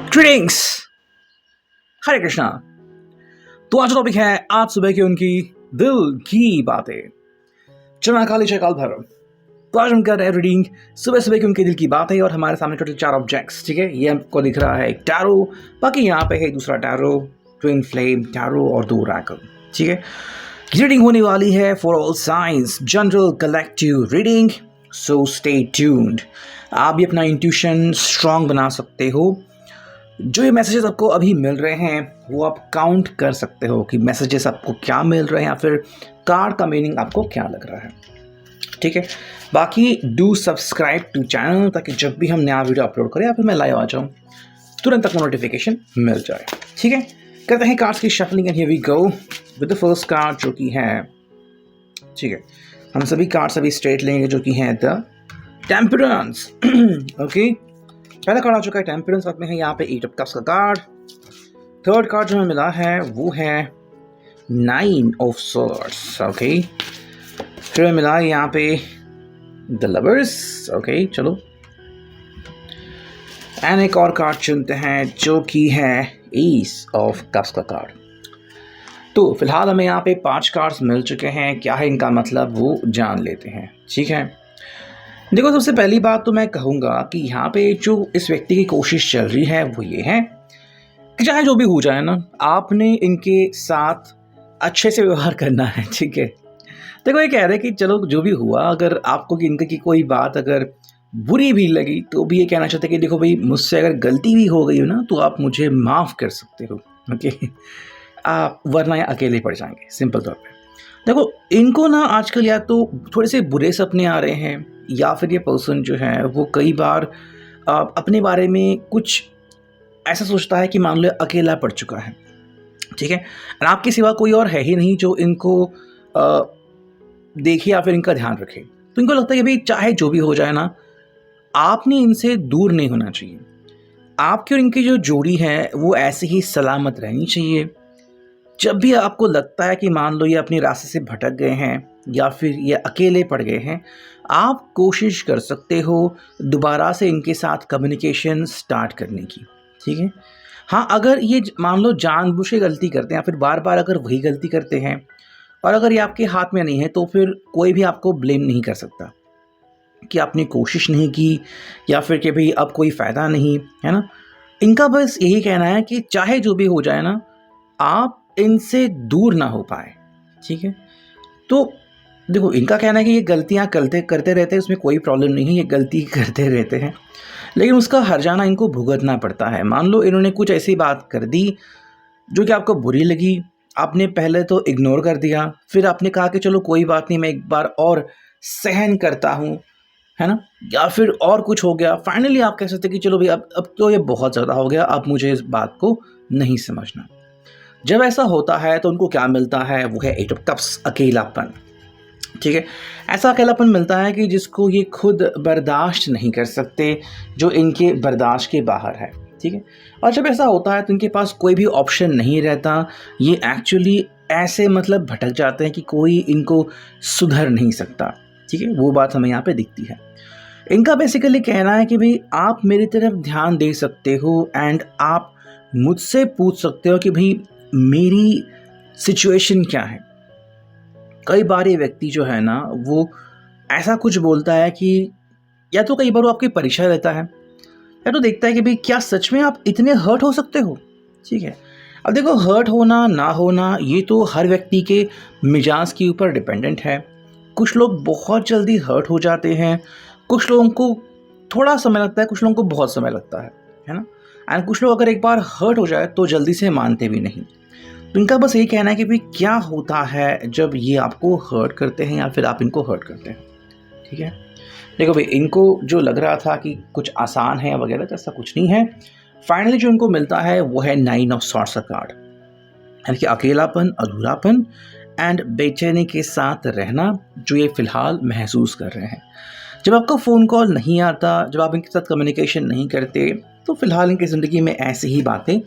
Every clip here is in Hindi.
ग्रीटिंग्स। हरे कृष्णा। तो आज टॉपिक है आज सुबह की उनकी दिल की बातें। चना काली जय काल भैरव। तो आज हम कर रहे हैं रीडिंग सुबह सुबह की उनकी दिल की बातें और हमारे सामने टोटल 4 ऑब्जेक्ट्स। ठीक है, ये हमको दिख रहा है एक टैरो, बाकी यहाँ पे है दूसरा टैरो, ट्विन फ्लेम टैरो और 2 रैकल। ठीक है, रीडिंग होने वाली है for all science, general collective reading, so stay tuned. आप भी अपना इंट्यूशन स्ट्रांग बना सकते हो। जो ये मैसेजेस आपको अभी मिल रहे हैं वो आप काउंट कर सकते हो कि मैसेजेस आपको क्या मिल रहे हैं या फिर कार्ड का मीनिंग आपको क्या लग रहा है। ठीक है, बाकी डू सब्सक्राइब टू चैनल ताकि जब भी हम नया वीडियो अपलोड करें या फिर मैं लाइव आ जाऊँ तुरंत तक नोटिफिकेशन मिल जाए। ठीक है, करते हैं कार्ड्स की shuffling and here we go with the first card जो कि है, ठीक है, हम सभी कार्ड्स अभी स्ट्रेट लेंगे जो कि है द टेम्परेंस। ओके, पहला कार्ड आ चुका है टेम्परेंस, साथ में है यहाँ पे 8 ऑफ कप्स का कार्ड। थर्ड कार्ड जो हमें मिला है वो है 9 ऑफ स्वॉर्ड्स। ओके, फिर हमें मिला यहाँ पे द लवर्स। ओके, चलो एंड एक और कार्ड चुनते हैं जो कि है एस ऑफ कप्स का कार्ड। तो फिलहाल हमें यहाँ पे 5 कार्ड्स मिल चुके हैं, क्या है इनका मतलब वो जान लेते हैं। ठीक है, देखो सबसे पहली बात तो मैं कहूँगा कि यहाँ पे जो इस व्यक्ति की कोशिश चल रही है वो ये है कि चाहे जो भी हो जाए ना, आपने इनके साथ अच्छे से व्यवहार करना है। ठीक है, देखो ये कह रहे हैं कि चलो जो भी हुआ, अगर आपको कि इनकी कोई बात अगर बुरी भी लगी तो भी ये कहना चाहते कि देखो भाई मुझसे अगर गलती भी हो गई हो ना तो आप मुझे माफ़ कर सकते हो। ओके, आप वरना अकेले पड़ जाएंगे। सिंपल तौर पे देखो इनको ना आजकल या तो थोड़े से बुरे सपने आ रहे हैं या फिर ये पर्सन जो है वो कई बार अपने बारे में कुछ ऐसा सोचता है कि मान लो अकेला पड़ चुका है। ठीक है, और आपके सिवा कोई और है ही नहीं जो इनको देखे या फिर इनका ध्यान रखे। तो इनको लगता है कि भाई चाहे जो भी हो जाए ना, आपने इनसे दूर नहीं होना चाहिए। आपकी और इनकी जो जोड़ी है वो ऐसे ही सलामत रहनी चाहिए। जब भी आपको लगता है कि मान लो ये अपने रास्ते से भटक गए हैं या फिर ये अकेले पड़ गए हैं, आप कोशिश कर सकते हो दोबारा से इनके साथ कम्युनिकेशन स्टार्ट करने की। ठीक है, हाँ, अगर ये मान लो जानबूझ के गलती करते हैं या फिर बार बार अगर वही गलती करते हैं और अगर ये आपके हाथ में नहीं है तो फिर कोई भी आपको ब्लेम नहीं कर सकता कि आपने कोशिश नहीं की या फिर कि भाई अब कोई फ़ायदा नहीं है ना। इनका बस यही कहना है कि चाहे जो भी हो जाए ना, आप इनसे दूर ना हो पाए। ठीक है, तो देखो इनका कहना है कि ये गलतियां करते रहते हैं, उसमें कोई प्रॉब्लम नहीं है, ये गलती करते रहते हैं, लेकिन उसका हर्जाना इनको भुगतना पड़ता है। मान लो इन्होंने कुछ ऐसी बात कर दी जो कि आपको बुरी लगी, आपने पहले तो इग्नोर कर दिया, फिर आपने कहा कि चलो कोई बात नहीं मैं एक बार और सहन करता हूँ, है ना, या फिर और कुछ हो गया। फाइनली आप कह सकते हैं कि चलो भाई अब तो ये बहुत ज़्यादा हो गया, अब मुझे इस बात को नहीं समझना। जब ऐसा होता है तो उनको क्या मिलता है वो है 8 ऑफ कप्स, अकेलापन। ठीक है, ऐसा अकेलापन मिलता है कि जिसको ये खुद बर्दाश्त नहीं कर सकते, जो इनके बर्दाश्त के बाहर है। ठीक है, और जब ऐसा होता है तो इनके पास कोई भी ऑप्शन नहीं रहता, ये एक्चुअली ऐसे मतलब भटक जाते हैं कि कोई इनको सुधर नहीं सकता। ठीक है, वो बात हमें यहाँ पे दिखती है। इनका बेसिकली कहना है कि भाई आप मेरी तरफ ध्यान दे सकते हो एंड आप मुझसे पूछ सकते हो कि भाई मेरी सिचुएशन क्या है। कई बार ये व्यक्ति जो है ना वो ऐसा कुछ बोलता है कि या तो कई बार वो आपकी परीक्षा लेता है या तो देखता है कि भाई क्या सच में आप इतने हर्ट हो सकते हो। ठीक है, अब देखो हर्ट होना ना होना ये तो हर व्यक्ति के मिजाज के ऊपर डिपेंडेंट है। कुछ लोग बहुत जल्दी हर्ट हो जाते हैं, कुछ लोगों को थोड़ा समय लगता है, कुछ लोगों को बहुत समय लगता है ना। एंड कुछ लोग अगर एक बार हर्ट हो जाए तो जल्दी से मानते भी नहीं। तो इनका बस यही कहना है कि भाई क्या होता है जब ये आपको हर्ट करते हैं या फिर आप इनको हर्ट करते हैं। ठीक है, देखो भाई इनको जो लग रहा था कि कुछ आसान है वगैरह, तो ऐसा कुछ नहीं है। फाइनली जो इनको मिलता है वो है 9 ऑफ स्वॉर्ड्स का कार्ड, यानी कि अकेलापन, अधूरापन एंड बेचैनी के साथ रहना जो ये फिलहाल महसूस कर रहे हैं। जब आपका फ़ोन कॉल नहीं आता, जब आप इनके साथ कम्युनिकेशन नहीं करते, तो फिलहाल इनकी ज़िंदगी में ऐसी ही बातें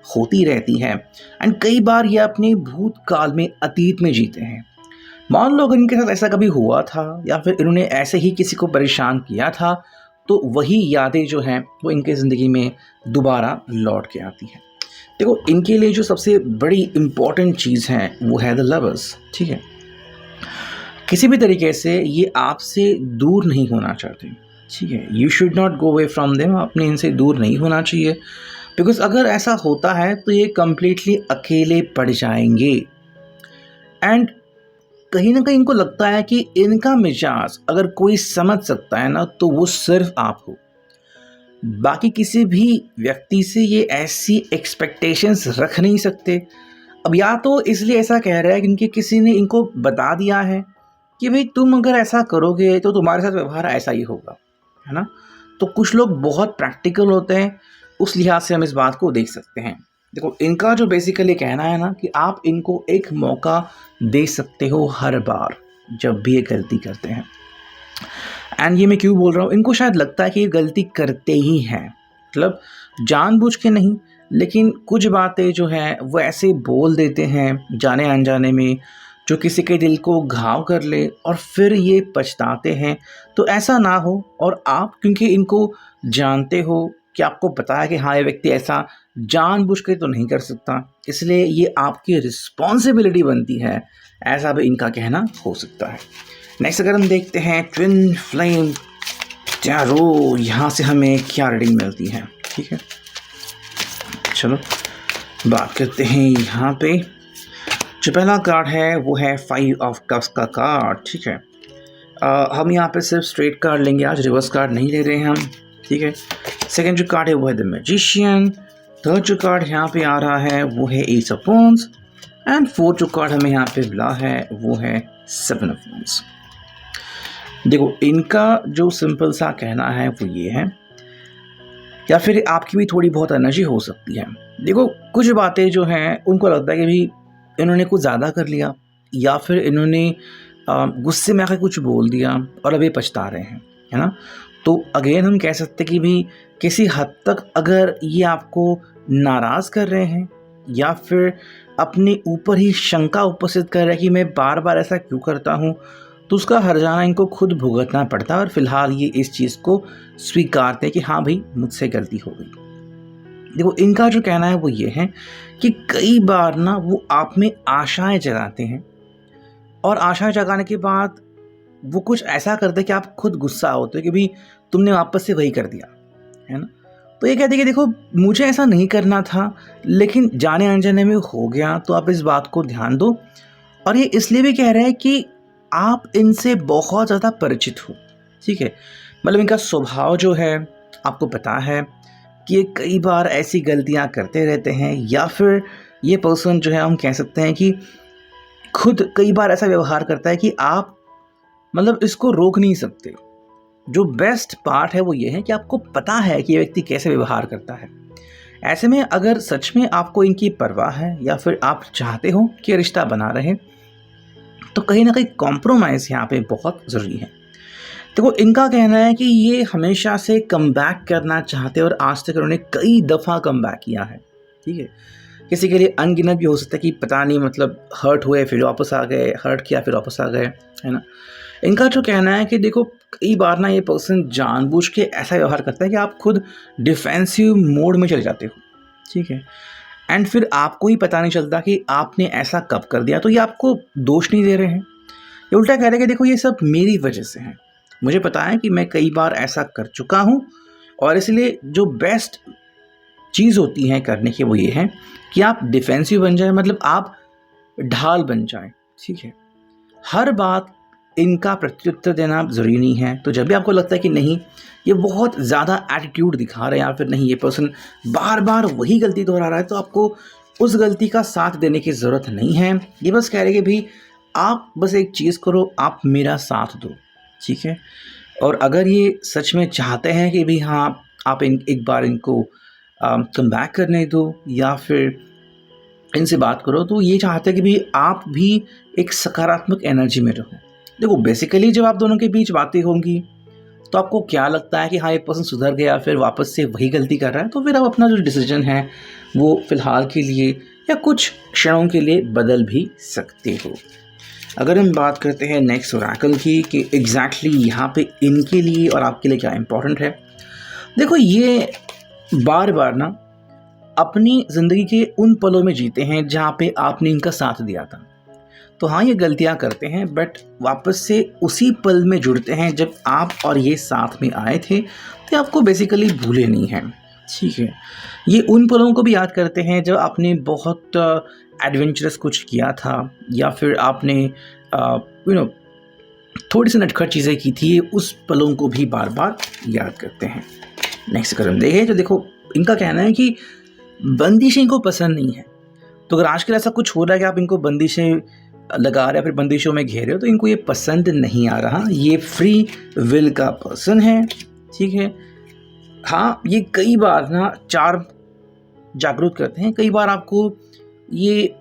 होती रहती हैं। एंड कई बार ये अपने भूतकाल में, अतीत में जीते हैं। मान लो अगर इनके साथ ऐसा कभी हुआ था या फिर इन्होंने ऐसे ही किसी को परेशान किया था तो वही यादें जो हैं वो इनके ज़िंदगी में दोबारा लौट के आती हैं। देखो, इनके लिए जो सबसे बड़ी इम्पॉर्टेंट चीज़ है वो है द लवर्स, ठीक है। किसी भी तरीके से ये आपसे दूर नहीं होना चाहते, ठीक है। You should not go away from them, आपने इनसे दूर नहीं होना चाहिए, बिकॉज अगर ऐसा होता है तो ये कम्प्लीटली अकेले पड़ जाएंगे। एंड कहीं ना कहीं इनको लगता है कि इनका मिजाज अगर कोई समझ सकता है ना तो वो सिर्फ आप हो। बाकी किसी भी व्यक्ति से ये ऐसी एक्सपेक्टेशंस रख नहीं सकते। अब या तो इसलिए ऐसा कह रहा है क्योंकि किसी ने इनको बता दिया है कि भाई तुम अगर ऐसा करोगे तो तुम्हारे साथ व्यवहार ऐसा ही होगा, है ना। तो कुछ लोग बहुत प्रैक्टिकल होते हैं, उस लिहाज से हम इस बात को देख सकते हैं। देखो, इनका जो बेसिकली कहना है ना कि आप इनको एक मौका दे सकते हो हर बार जब भी ये गलती करते हैं। एंड ये मैं क्यों बोल रहा हूँ, इनको शायद लगता है कि ये गलती करते ही हैं, मतलब जानबूझ के नहीं, लेकिन कुछ बातें जो हैं वो ऐसे बोल देते हैं जाने अनजाने में जो किसी के दिल को घाव कर ले और फिर ये पछताते हैं। तो ऐसा ना हो, और आप क्योंकि इनको जानते हो कि आपको पता है कि हाँ ये व्यक्ति ऐसा जानबूझ के तो नहीं कर सकता, इसलिए ये आपकी रिस्पॉन्सिबिलिटी बनती है, ऐसा भी इनका कहना हो सकता है। नेक्स्ट अगर हम देखते हैं ट्विन फ्लेम टैरो, यहाँ से हमें क्या रीडिंग मिलती है, ठीक है। चलो बात करते हैं। यहाँ पे जो पहला कार्ड है वो है 5 ऑफ कप्स का कार्ड, ठीक है। हम यहाँ पे सिर्फ स्ट्रेट कार्ड लेंगे आज, रिवर्स कार्ड नहीं ले रहे हैं हम, ठीक है। सेकंड जो कार्ड है वो है द मैजिशियन। थर्ड जो कार्ड यहाँ पे आ रहा है वो है S of wands. And fourth जो कार्ड हमें यहाँ पे मिला है वो है 7 ऑफ वांड्स। देखो, इनका जो सिंपल सा कहना है वो ये है, या फिर आपकी भी थोड़ी बहुत एनर्जी हो सकती है। देखो, कुछ बातें जो हैं उनको लगता है कि भाई इन्होंने कुछ ज़्यादा कर लिया, या फिर इन्होंने गुस्से में आकर कुछ बोल दिया और अभी पछता रहे हैं, है ना। तो अगेन हम कह सकते कि भी किसी हद तक अगर ये आपको नाराज़ कर रहे हैं या फिर अपने ऊपर ही शंका उपस्थित कर रहे हैं कि मैं बार बार ऐसा क्यों करता हूँ, तो उसका हर्जाना इनको खुद भुगतना पड़ता है। और फिलहाल ये इस चीज़ को स्वीकारते हैं कि हाँ भाई मुझसे गलती हो गई। देखो, इनका जो कहना है वो ये है कि कई बार ना वो आप में आशाएं जगाते हैं, और आशाएं जगाने के बाद वो कुछ ऐसा करते हैं कि आप खुद गुस्सा होते हो कि भाई तुमने वापस से वही कर दिया, है ना। तो ये कहते हैं कि देखो मुझे ऐसा नहीं करना था, लेकिन जाने अनजाने में हो गया, तो आप इस बात को ध्यान दो। और ये इसलिए भी कह रहे हैं कि आप इनसे बहुत ज़्यादा परिचित हो, ठीक है। मतलब इनका स्वभाव जो है आपको पता है कि ये कई बार ऐसी गलतियां करते रहते हैं, या फिर ये पर्सन जो है हम कह सकते हैं कि खुद कई बार ऐसा व्यवहार करता है कि आप मतलब इसको रोक नहीं सकते। जो बेस्ट पार्ट है वो ये है कि आपको पता है कि ये व्यक्ति कैसे व्यवहार करता है। ऐसे में अगर सच में आपको इनकी परवाह है या फिर आप चाहते हो कि रिश्ता बना रहे, तो कहीं ना कहीं कॉम्प्रोमाइज़ यहाँ पे बहुत ज़रूरी है। देखो, इनका कहना है कि ये हमेशा से कम बैक करना चाहते हैं, और आज तक उन्होंने कई दफ़ा कम बैक किया है, ठीक है। किसी के लिए अनगिनत भी हो सकता है कि पता नहीं, मतलब हर्ट हुए फिर वापस आ गए, हर्ट किया फिर वापस आ गए, है ना। इनका जो कहना है कि देखो कई बार ना ये पर्सन जानबूझ के ऐसा व्यवहार करता है कि आप खुद डिफेंसिव मोड में चले जाते हो, ठीक है। एंड फिर आपको ही पता नहीं चलता कि आपने ऐसा कब कर दिया। तो ये आपको दोष नहीं दे रहे हैं, ये उल्टा कह रहे हैं कि देखो ये सब मेरी वजह से है, मुझे पता है कि मैं कई बार ऐसा कर चुका हूँ, और इसलिए जो बेस्ट चीज़ होती है करने की वो ये है कि आप डिफेंसिव बन जाए, मतलब आप ढाल बन जाए, ठीक है। हर बात इनका प्रत्युत्तर देना ज़रूरी नहीं है। तो जब भी आपको लगता है कि नहीं ये बहुत ज़्यादा एटीट्यूड दिखा रहे हैं, या फिर नहीं ये पर्सन बार बार वही गलती दोहरा रहा है, तो आपको उस गलती का साथ देने की ज़रूरत नहीं है। ये बस कह रहे हैं कि भाई आप बस एक चीज़ करो, आप मेरा साथ दो, ठीक है। और अगर ये सच में चाहते हैं कि भाई हाँ आप एक बार इनको कम बैक करने दो या फिर इनसे बात करो, तो ये चाहते हैं कि भाई आप भी एक सकारात्मक एनर्जी में रहो। देखो, बेसिकली जब आप दोनों के बीच बातें होंगी तो आपको क्या लगता है कि हाँ एक पर्सन सुधर गया फिर वापस से वही गलती कर रहा है, तो फिर आप अपना जो डिसीजन है वो फ़िलहाल के लिए या कुछ क्षणों के लिए बदल भी सकते हो। अगर हम बात करते हैं नेक्स्ट ओरेकल की कि एग्जैक्टली यहाँ पे इनके लिए और आपके लिए क्या इम्पोर्टेंट है, देखो ये बार बार ना अपनी ज़िंदगी के उन पलों में जीते हैं जहाँ पे आपने इनका साथ दिया था। तो हाँ, ये गलतियाँ करते हैं बट वापस से उसी पल में जुड़ते हैं जब आप और ये साथ में आए थे, तो आपको बेसिकली भूले नहीं हैं। ठीक है, ये उन पलों को भी याद करते हैं जब आपने बहुत एडवेंचरस कुछ किया था या फिर आपने थोड़ी सी नटखट चीज़ें की थी, ये उस पलों को भी बार बार याद करते हैं। नेक्स्ट अगर हम देखें तो देखो इनका कहना है कि बंदिशें इनको पसंद नहीं है। तो अगर आजकल ऐसा कुछ हो रहा है कि आप इनको बंदिशें लगा रहे हो या फिर बंदिशों में घेरे हो, तो इनको ये पसंद नहीं आ रहा। ये फ्री विल का पर्सन है। ठीक है, हाँ, ये कई बार ना चार जागरूक करते हैं। कई बार आपको ये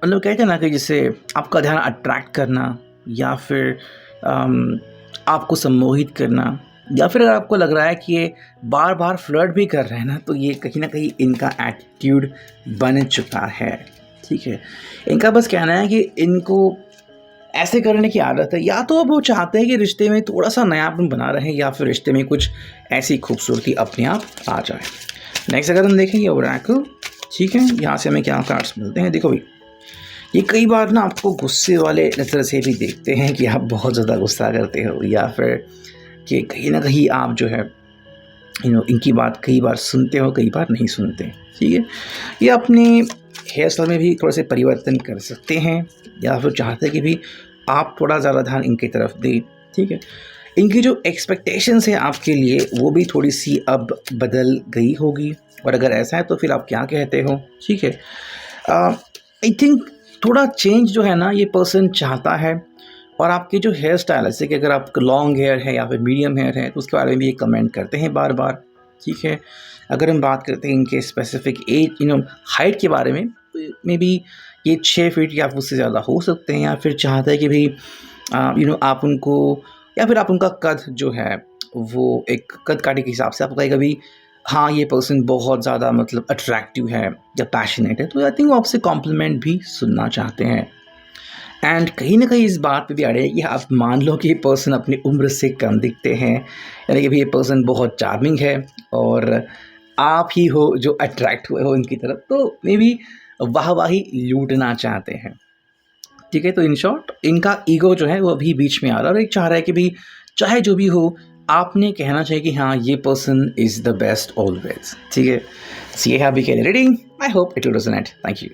मतलब कहते हैं ना कि जैसे आपका ध्यान अट्रैक्ट करना या फिर आपको सम्मोहित करना, या फिर अगर आपको लग रहा है कि ये बार बार फ्लर्ट भी कर रहे हैं ना, तो ये कहीं ना कहीं इनका एटीट्यूड बन चुका है। ठीक है, इनका बस कहना है कि इनको ऐसे करने की आदत है। या तो अब वो चाहते हैं कि रिश्ते में थोड़ा सा नयापन बना रहे या फिर रिश्ते में कुछ ऐसी खूबसूरती अपने आप आ जाए। नेक्स्ट अगर हम देखें ये ओरेकल, ठीक है, यहाँ से हमें क्या कार्ड्स मिलते हैं। देखो भाई, ये कई बार ना आपको गुस्से वाले नज़र से भी देखते हैं कि आप बहुत ज़्यादा गुस्सा करते हो, या फिर कि कहीं ना कहीं आप जो है इनकी बात कई बार सुनते हो, कई बार नहीं सुनते। ठीक है, ये अपने हेयर स्टाइल में भी थोड़े से परिवर्तन कर सकते हैं या फिर चाहते हैं कि भी आप थोड़ा ज़्यादा ध्यान इनकी तरफ दें। ठीक है, इनकी जो एक्सपेक्टेशंस है आपके लिए वो भी थोड़ी सी अब बदल गई होगी, और अगर ऐसा है तो फिर आप क्या कहते हो। ठीक है, आई थिंक थोड़ा चेंज जो है ना ये पर्सन चाहता है। और आपके जो हेयर स्टाइल है, जैसे कि अगर आपका लॉन्ग हेयर है या फिर मीडियम हेयर है, तो उसके बारे में भी ये कमेंट करते हैं बार बार। ठीक है, अगर हम बात करते हैं इनके स्पेसिफिक एज हाइट के बारे में, मे बी ये 6 फीट या उससे ज़्यादा हो सकते हैं, या फिर चाहते हैं कि भाई आप उनको, या फिर आप उनका कद जो है वो एक कद काटे के हिसाब से आप कहेगा भी हाँ ये पर्सन बहुत ज़्यादा मतलब अट्रैक्टिव है या पैशनेट है, तो आई थिंक वो आपसे कॉम्प्लीमेंट भी सुनना चाहते हैं। एंड कहीं ना कहीं इस बात पे भी अड़े कि आप मान लो कि ये पर्सन अपनी उम्र से कम दिखते हैं, यानी कि भी ये पर्सन बहुत चार्मिंग है और आप ही हो जो अट्रैक्ट हुए हो इनकी तरफ, तो मे बी वाहवाही लूटना चाहते हैं। ठीक है, तो इन शॉर्ट इनका ईगो जो है वो अभी बीच में आ रहा है और एक चाह रहा है कि भी चाहे जो भी हो आपने कहना चाहिए कि हाँ ये person is the best always. ठीक है, सी है अभी के reading. I hope it will resonate. Thank you.